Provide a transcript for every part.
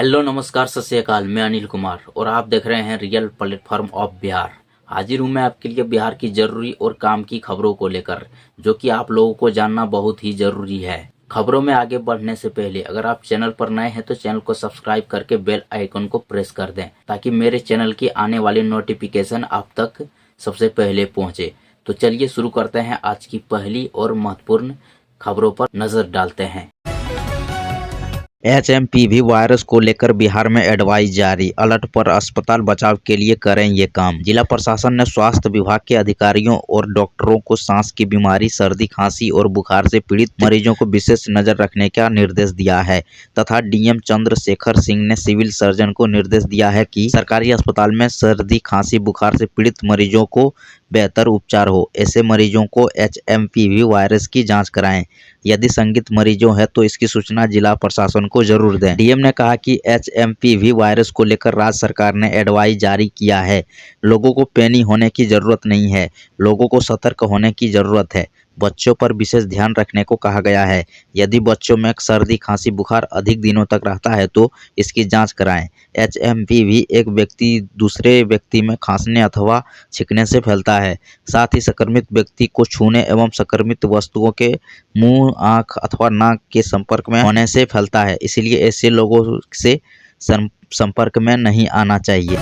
Hello नमस्कार सत श्री अकाल। मैं अनिल कुमार और आप देख रहे हैं रियल प्लेटफॉर्म ऑफ बिहार। हाजिर हूँ मैं आपके लिए बिहार की जरूरी और काम की खबरों को लेकर, जो कि आप लोगों को जानना बहुत ही जरूरी है। खबरों में आगे बढ़ने से पहले अगर आप चैनल पर नए हैं तो चैनल को सब्सक्राइब करके बेल आइकन को प्रेस कर दें, ताकि मेरे चैनल की आने वाली नोटिफिकेशन आप तक सबसे पहले पहुंचे। तो चलिए शुरू करते हैं। आज की पहली और महत्वपूर्ण खबरों पर नजर डालते हैं। एचएमपीवी वायरस को लेकर बिहार में एडवाइस जारी, अलर्ट पर अस्पताल बचाव के लिए करें ये काम। जिला प्रशासन ने स्वास्थ्य विभाग के अधिकारियों और डॉक्टरों को सांस की बीमारी, सर्दी, खांसी और बुखार से पीड़ित मरीजों को विशेष नजर रखने का निर्देश दिया है तथा डीएम चंद्रशेखर सिंह ने सिविल सर्जन को निर्देश दिया है कि सरकारी अस्पताल में सर्दी, खांसी, बुखार से पीड़ित मरीजों को बेहतर उपचार हो। ऐसे मरीजों को एचएमपीवी वायरस की जांच कराएं। यदि संदिग्ध मरीजों है तो इसकी सूचना जिला प्रशासन को जरूर दें। डीएम ने कहा कि एचएमपीवी वायरस को लेकर राज्य सरकार ने एडवाइस जारी किया है। लोगों को पैनिक होने की जरूरत नहीं है, लोगों को सतर्क होने की जरूरत है। बच्चों पर विशेष ध्यान रखने को कहा गया है। यदि बच्चों में सर्दी, खांसी, बुखार अधिक दिनों तक रहता है तो इसकी जांच कराएं। एचएमपीवी एक व्यक्ति दूसरे व्यक्ति में खांसने अथवा छींकने से फैलता है। साथ ही संक्रमित व्यक्ति को छूने एवं संक्रमित वस्तुओं के मुंह, आंख अथवा नाक के संपर्क में होने से फैलता है। इसलिए ऐसे लोगों से संपर्क में नहीं आना चाहिए।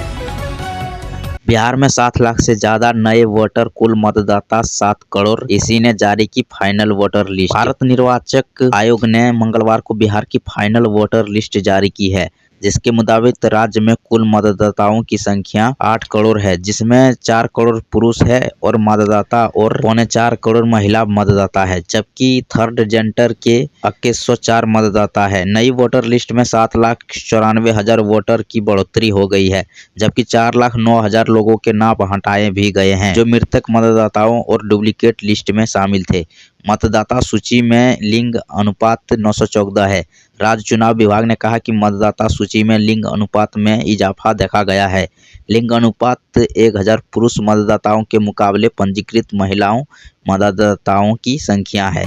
बिहार में 7 लाख से ज्यादा नए वोटर, कुल मतदाता 7 करोड़। इसी ने जारी की फाइनल वोटर लिस्ट। भारत निर्वाचक आयोग ने मंगलवार को बिहार की फाइनल वोटर लिस्ट जारी की है, जिसके मुताबिक राज्य में कुल मतदाताओं की संख्या 8 करोड़ है, जिसमें 4 करोड़ पुरुष है और मतदाता और 4.25 करोड़ महिला मतदाता है, जबकि थर्ड जेंडर के 2104 मतदाता है। नई वोटर लिस्ट में 7,94,000 वोटर की बढ़ोतरी हो गई है, जबकि 4,09,000 लोगों के नाम हटाए भी गए हैं, जो मृतक मतदाताओं और डुप्लीकेट लिस्ट में शामिल थे। मतदाता सूची में लिंग अनुपात 914 है। राज्य चुनाव विभाग ने कहा कि मतदाता सूची में लिंग अनुपात में इजाफा देखा गया है। लिंग अनुपात 1000 पुरुष मतदाताओं के मुकाबले पंजीकृत महिलाओं मतदाताओं की संख्या है।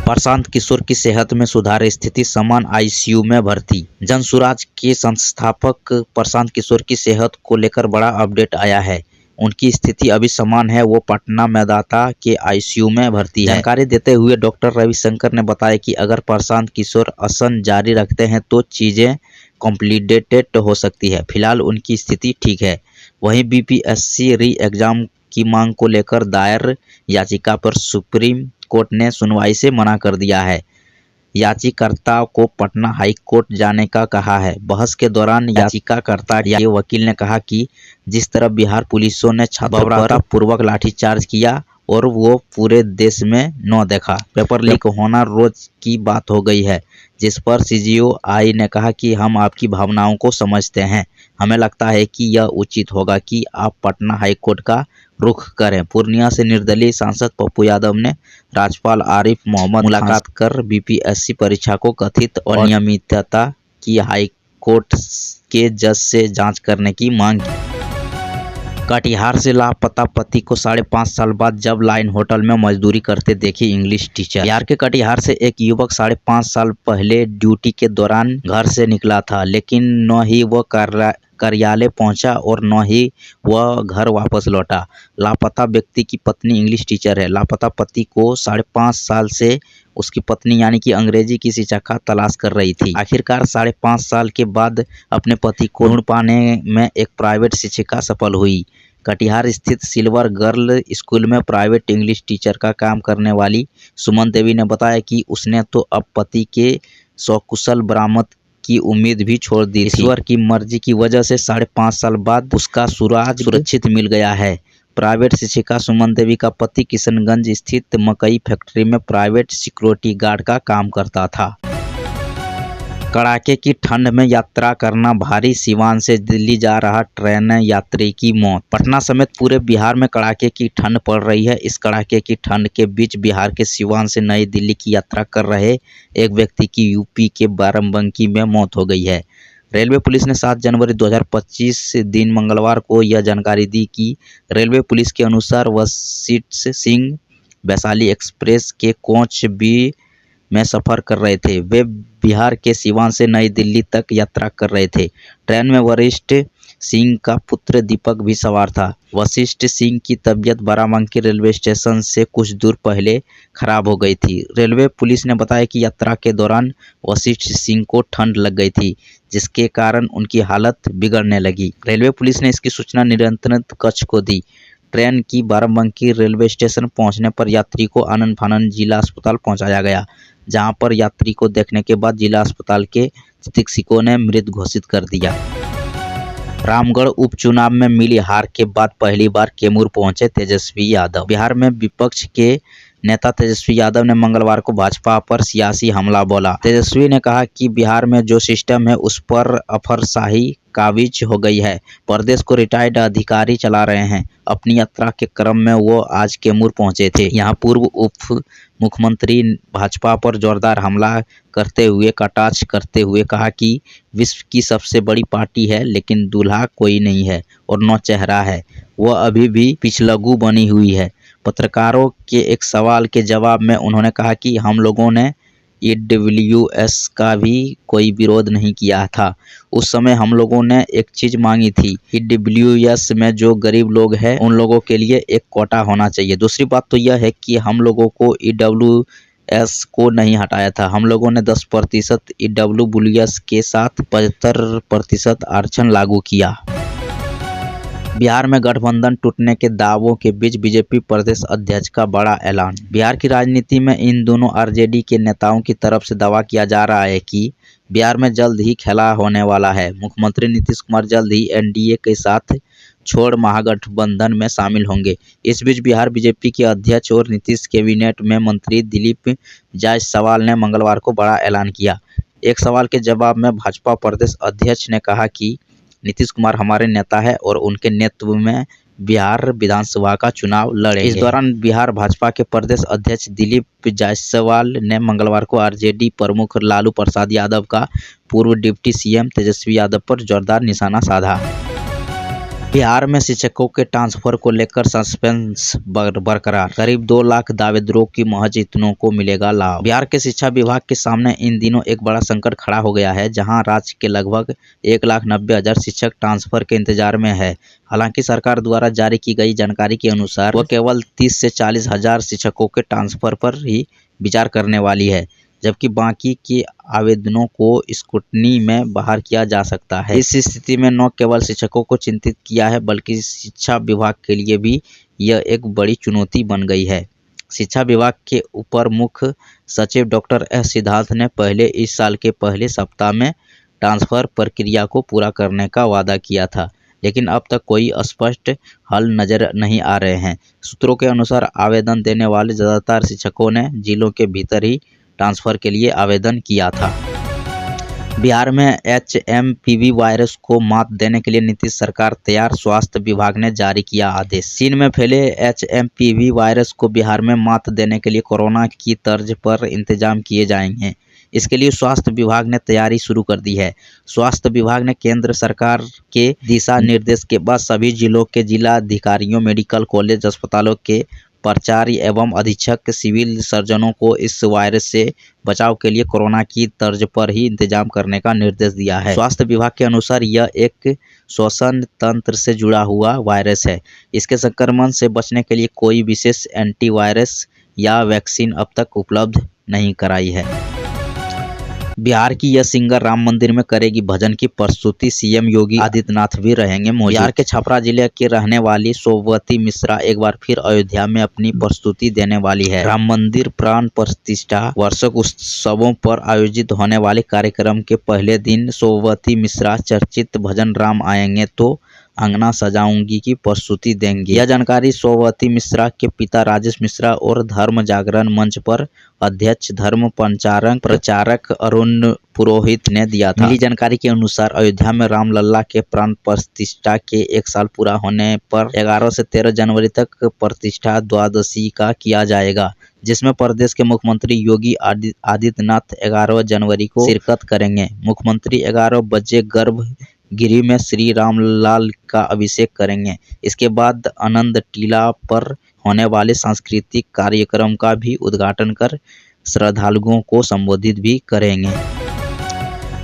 प्रशांत किशोर की सेहत में सुधार, स्थिति समान, आईसीयू में भर्ती। जन सुराज के संस्थापक प्रशांत किशोर की सेहत को लेकर बड़ा अपडेट आया है। उनकी स्थिति अभी समान है, वो पटना मेदांता के आईसीयू में भर्ती है। जानकारी देते हुए डॉक्टर रविशंकर ने बताया कि अगर प्रशांत किशोर आसन जारी रखते हैं तो चीजें कॉम्प्लिकेटेड हो सकती है। फिलहाल उनकी स्थिति ठीक है। वहीं बीपीएससी री एग्जाम की मांग को लेकर दायर याचिका पर सुप्रीम कोर्ट ने सुनवाई से मना कर दिया है। याचिकाकर्ता को पटना हाई कोर्ट जाने का कहा है। बहस के दौरान याचिकाकर्ता के वकील ने कहा कि जिस तरह बिहार पुलिसों ने छात्रों पर पूर्वक लाठीचार्ज किया और वो पूरे देश में न देखा। पेपर लीक होना रोज की बात हो गई है, जिस पर सीजीओआई ने कहा कि हम आपकी भावनाओं को समझते हैं। हमें लगता है कि यह उचित होगा कि आप पटना हाई कोर्ट का रुख करें। पूर्णिया से निर्दलीय सांसद पप्पू यादव ने राज्यपाल आरिफ मोहम्मद मुलाकात कर बीपीएससी परीक्षा को कथित अनियमितता की हाई कोर्ट के जज से जांच करने की मांग की। कटिहार से लापता पति को 5.5 साल बाद जब लाइन होटल में मजदूरी करते देखी इंग्लिश टीचर। बिहार के कटिहार से एक युवक 5.5 साल पहले ड्यूटी के दौरान घर से निकला था, लेकिन न ही वह कार्यालय पहुंचा और न ही वह घर वापस लौटा। लापता व्यक्ति की पत्नी इंग्लिश टीचर है। लापता पति को 5.5 साल से उसकी पत्नी यानी कि अंग्रेजी की शिक्षा का तलाश कर रही थी। आखिरकार 5.5 साल के बाद अपने पति को ढूंढ पाने में एक प्राइवेट शिक्षिका सफल हुई। कटिहार स्थित सिल्वर गर्ल स्कूल में प्राइवेट इंग्लिश टीचर का काम करने वाली सुमन देवी ने बताया कि उसने तो अब पति के सकुशल बरामद की उम्मीद भी छोड़ दी थी। ईश्वर की मर्जी की वजह से 5.5 साल बाद उसका सुराग सुरक्षित मिल गया है। प्राइवेट शिक्षिका सुमन देवी का पति किशनगंज स्थित मकई फैक्ट्री में प्राइवेट सिक्योरिटी गार्ड का काम करता था। कड़ाके की ठंड में यात्रा करना भारी, सिवान से दिल्ली जा रहा ट्रेन यात्री की मौत। पटना समेत पूरे बिहार में कड़ाके की ठंड पड़ रही है। इस कड़ाके की ठंड के बीच बिहार के सिवान से नई दिल्ली की यात्रा कर रहे एक व्यक्ति की यूपी के बाराबंकी में मौत हो गई है। रेलवे पुलिस ने 7 जनवरी 2025 दिन मंगलवार को यह जानकारी दी कि रेलवे पुलिस के अनुसार वशिष्ठ सिंह वैशाली एक्सप्रेस के कोच में सफर कर रहे थे। वे बिहार के सिवान से नई दिल्ली तक यात्रा कर रहे थे। ट्रेन में वशिष्ठ सिंह का पुत्र दीपक भी सवार था। वशिष्ठ सिंह की तबीयत बाराबंकी रेलवे स्टेशन से कुछ दूर पहले खराब हो गई थी। रेलवे पुलिस ने बताया कि यात्रा के दौरान वशिष्ठ सिंह को ठंड लग गई थी, जिसके कारण उनकी हालत बिगड़ने लगी। रेलवे पुलिस ने इसकी सूचना नियंत्रण कक्ष को दी। ट्रेन की बाराबंकी रेलवे स्टेशन पहुंचने पर यात्री को आनन फानन जिला अस्पताल पहुंचाया गया, जहां पर यात्री को देखने के बाद जिला अस्पताल के चिकित्सकों ने मृत घोषित कर दिया। रामगढ़ उपचुनाव में मिली हार के बाद पहली बार कैमूर पहुंचे तेजस्वी यादव। बिहार में विपक्ष के नेता तेजस्वी यादव ने मंगलवार को भाजपा पर सियासी हमला बोला। तेजस्वी ने कहा कि बिहार में जो सिस्टम है उस पर अफसरशाही काबिज हो गई है। प्रदेश को रिटायर्ड अधिकारी चला रहे हैं। अपनी यात्रा के क्रम में वो आज कैमूर पहुंचे थे। यहाँ पूर्व उप मुख्यमंत्री भाजपा पर जोरदार हमला करते हुए कटाक्ष करते हुए कहा कि विश्व की सबसे बड़ी पार्टी है, लेकिन दूल्हा कोई नहीं है और न चेहरा है, वह अभी भी पिछलग्गू बनी हुई है। पत्रकारों के एक सवाल के जवाब में उन्होंने कहा कि हम लोगों ने EWS का भी कोई विरोध नहीं किया था। उस समय हम लोगों ने एक चीज़ मांगी थी, EWS में जो गरीब लोग हैं उन लोगों के लिए एक कोटा होना चाहिए। दूसरी बात तो यह है कि हम लोगों को EWS को नहीं हटाया था। हम लोगों ने 10% EWS के साथ 75% आरक्षण लागू किया। बिहार में गठबंधन टूटने के दावों के बीच बीजेपी प्रदेश अध्यक्ष का बड़ा ऐलान। बिहार की राजनीति में इन दोनों आरजेडी के नेताओं की तरफ से दावा किया जा रहा है कि बिहार में जल्द ही खेला होने वाला है। मुख्यमंत्री नीतीश कुमार जल्द ही NDA के साथ छोड़ महागठबंधन में शामिल होंगे। इस बीच बिहार बीजेपी के अध्यक्ष और नीतीश कैबिनेट में मंत्री दिलीप जायसवाल ने मंगलवार को बड़ा ऐलान किया। एक सवाल के जवाब में भाजपा प्रदेश अध्यक्ष ने कहा कि नीतीश कुमार हमारे नेता है और उनके नेतृत्व में बिहार विधानसभा का चुनाव लड़ेंगे। इस दौरान बिहार भाजपा के प्रदेश अध्यक्ष दिलीप जायसवाल ने मंगलवार को आरजेडी प्रमुख लालू प्रसाद यादव का पूर्व डिप्टी CM तेजस्वी यादव पर जोरदार निशाना साधा। बिहार में शिक्षकों के ट्रांसफर को लेकर सस्पेंस बरकरार। करीब 2 लाख दावेदारों की महज इतनों को मिलेगा लाभ। बिहार के शिक्षा विभाग के सामने इन दिनों एक बड़ा संकट खड़ा हो गया है, जहां राज्य के लगभग 1,90,000 शिक्षक ट्रांसफर के इंतजार में है। हालांकि सरकार द्वारा जारी की गई जानकारी के अनुसार वह केवल 30 से 40 हजार शिक्षकों के ट्रांसफर पर ही विचार करने वाली है, जबकि बाकी के आवेदनों को स्क्रूटनी में बाहर किया जा सकता है। इस स्थिति में न केवल शिक्षकों को चिंतित किया है, बल्कि शिक्षा विभाग के लिए भी यह एक बड़ी चुनौती बन गई है। शिक्षा विभाग के अपर मुख्य सचिव डॉक्टर S सिद्धार्थ ने पहले इस साल के पहले सप्ताह में ट्रांसफर प्रक्रिया को पूरा करने का वादा किया था, लेकिन अब तक कोई स्पष्ट हल नजर नहीं आ रहे हैं। सूत्रों के अनुसार आवेदन देने वाले ज़्यादातर शिक्षकों ने जिलों के भीतर ही ट्रांसफर के लिए आवेदन किया था। बिहार में HMPV वायरस को मात देने के लिए नीतीश सरकार तैयार, स्वास्थ्य विभाग ने जारी किया आदेश। चीन में फैले HMPV वायरस को बिहार में मात देने के लिए कोरोना की तर्ज पर इंतजाम किए जाएंगे। इसके लिए स्वास्थ्य विभाग ने तैयारी शुरू कर दी है। स्वास्थ्य विभाग ने केंद्र सरकार के दिशा निर्देश के बाद सभी जिलों के जिलाधिकारियों, मेडिकल कॉलेज, अस्पतालों के प्राचार्य एवं अधीक्षक, सिविल सर्जनों को इस वायरस से बचाव के लिए कोरोना की तर्ज पर ही इंतजाम करने का निर्देश दिया है। स्वास्थ्य विभाग के अनुसार यह एक श्वसन तंत्र से जुड़ा हुआ वायरस है। इसके संक्रमण से बचने के लिए कोई विशेष एंटीवायरस या वैक्सीन अब तक उपलब्ध नहीं कराई है। बिहार की यह सिंगर राम मंदिर में करेगी भजन की प्रस्तुति। CM योगी आदित्यनाथ भी रहेंगे मौजूद। बिहार के छपरा जिले की रहने वाली सोवती मिश्रा एक बार फिर अयोध्या में अपनी प्रस्तुति देने वाली है। राम मंदिर प्राण प्रतिष्ठा वार्षिक उत्सवों पर आयोजित होने वाले कार्यक्रम के पहले दिन सोवती मिश्रा चर्चित भजन राम आएंगे तो अंगना सजाऊंगी की प्रस्तुति देंगी। यह जानकारी सोवती मिश्रा के पिता राजेश मिश्रा और धर्म जागरण मंच पर अध्यक्ष धर्म प्रचारक अरुण पुरोहित ने दिया था। मिली जानकारी के अनुसार अयोध्या में रामलला के प्राण प्रतिष्ठा के 1 साल पूरा होने पर 11 से 13 जनवरी तक प्रतिष्ठा द्वादशी का किया जाएगा, जिसमें प्रदेश के मुख्यमंत्री योगी आदित्यनाथ 11 जनवरी को शिरकत करेंगे। मुख्यमंत्री 11 बजे गर्भगृह में श्री रामलाल का अभिषेक करेंगे। इसके बाद आनंद टीला पर होने वाले सांस्कृतिक कार्यक्रम का भी उद्घाटन कर श्रद्धालुओं को संबोधित भी करेंगे।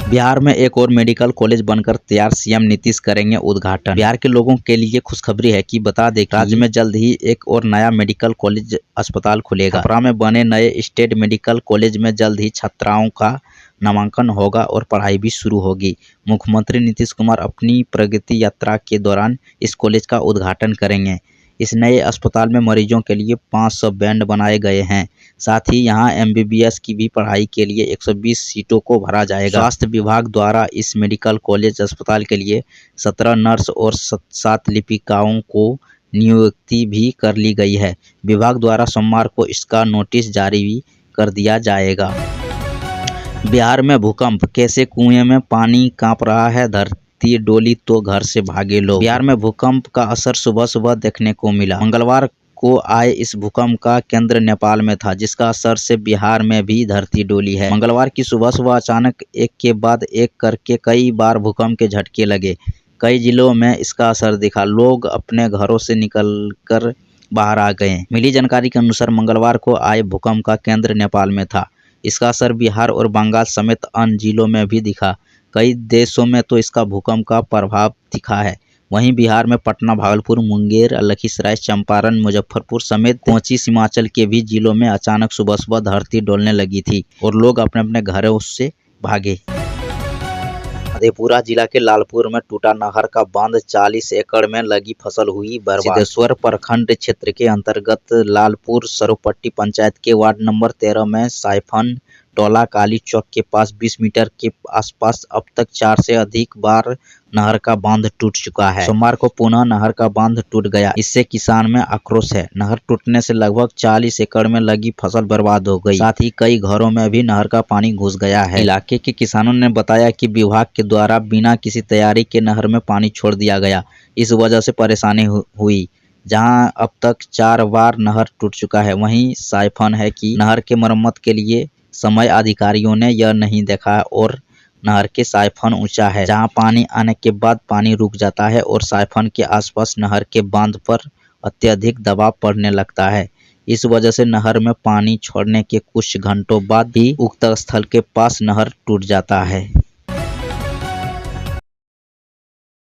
बिहार में एक और मेडिकल कॉलेज बनकर तैयार, सीएम नीतीश करेंगे उद्घाटन। बिहार के लोगों के लिए खुशखबरी है कि बता दें कि राज्य में जल्द ही एक और नया मेडिकल कॉलेज अस्पताल खुलेगा। छपरा में बने नए स्टेट मेडिकल कॉलेज में जल्द ही छात्राओं का नामांकन होगा और पढ़ाई भी शुरू होगी। मुख्यमंत्री नीतीश कुमार अपनी प्रगति यात्रा के दौरान इस कॉलेज का उद्घाटन करेंगे। इस नए अस्पताल में मरीजों के लिए 500 बेड बनाए गए हैं। साथ ही यहां एमबीबीएस की भी पढ़ाई के लिए 120 सीटों को भरा जाएगा। स्वास्थ्य विभाग द्वारा इस मेडिकल कॉलेज अस्पताल के लिए 17 नर्स और 7 लिपिकाओं को नियुक्ति भी कर ली गई है। विभाग द्वारा सोमवार को इसका नोटिस जारी भी कर दिया जाएगा। बिहार में भूकंप, कैसे कुएं में पानी कांप रहा है धरती डोली तो घर से भागे लोग। बिहार में भूकंप का असर सुबह सुबह देखने को मिला। मंगलवार को आए इस भूकंप का केंद्र नेपाल में था, जिसका असर से बिहार में भी धरती डोली है। मंगलवार की सुबह सुबह अचानक एक के बाद एक करके कई बार भूकंप के झटके लगे। कई जिलों में इसका असर दिखा। लोग अपने घरों से निकलकर बाहर आ गए। मिली जानकारी के अनुसार मंगलवार को आए भूकंप का केंद्र नेपाल में था। इसका असर बिहार और बंगाल समेत अन्य जिलों में भी दिखा। कई देशों में तो इसका भूकंप का प्रभाव दिखा है। वहीं बिहार में पटना, भागलपुर, मुंगेर, लखीसराय, चंपारण, मुजफ्फरपुर समेत पहुंची सीमांचल के भी जिलों में अचानक सुबह सुबह धरती डोलने लगी थी और लोग अपने अपने घरों से भागे। मधेपुरा जिला के लालपुर में टूटा नहर का बांध, 40 एकड़ में लगी फसल हुई बर्बाद। सिद्धेश्वर प्रखंड क्षेत्र के अंतर्गत लालपुर सरोपट्टी पंचायत के वार्ड नंबर 13 में साइफन टोला काली चौक के पास 20 मीटर के आसपास अब तक 4 से अधिक बार नहर का बांध टूट चुका है। सोमवार को पुनः नहर का बांध टूट गया। इससे किसान में आक्रोश है। नहर टूटने से लगभग 40 एकड़ में लगी फसल बर्बाद हो गई। साथ ही कई घरों में भी नहर का पानी घुस गया है। इलाके के किसानों ने बताया कि विभाग के द्वारा बिना किसी तैयारी के नहर में पानी छोड़ दिया गया। इस वजह से परेशानी हुई। जहां अब तक 4 बार नहर टूट चुका है, वहीं साइफन है कि नहर के मरम्मत के लिए समय अधिकारियों ने यह नहीं देखा और नहर के साइफन ऊंचा है, जहां पानी आने के बाद पानी रुक जाता है और साइफन के आसपास नहर के बांध पर अत्यधिक दबाव पड़ने लगता है। इस वजह से नहर में पानी छोड़ने के कुछ घंटों बाद ही उक्त स्थल के पास नहर टूट जाता है।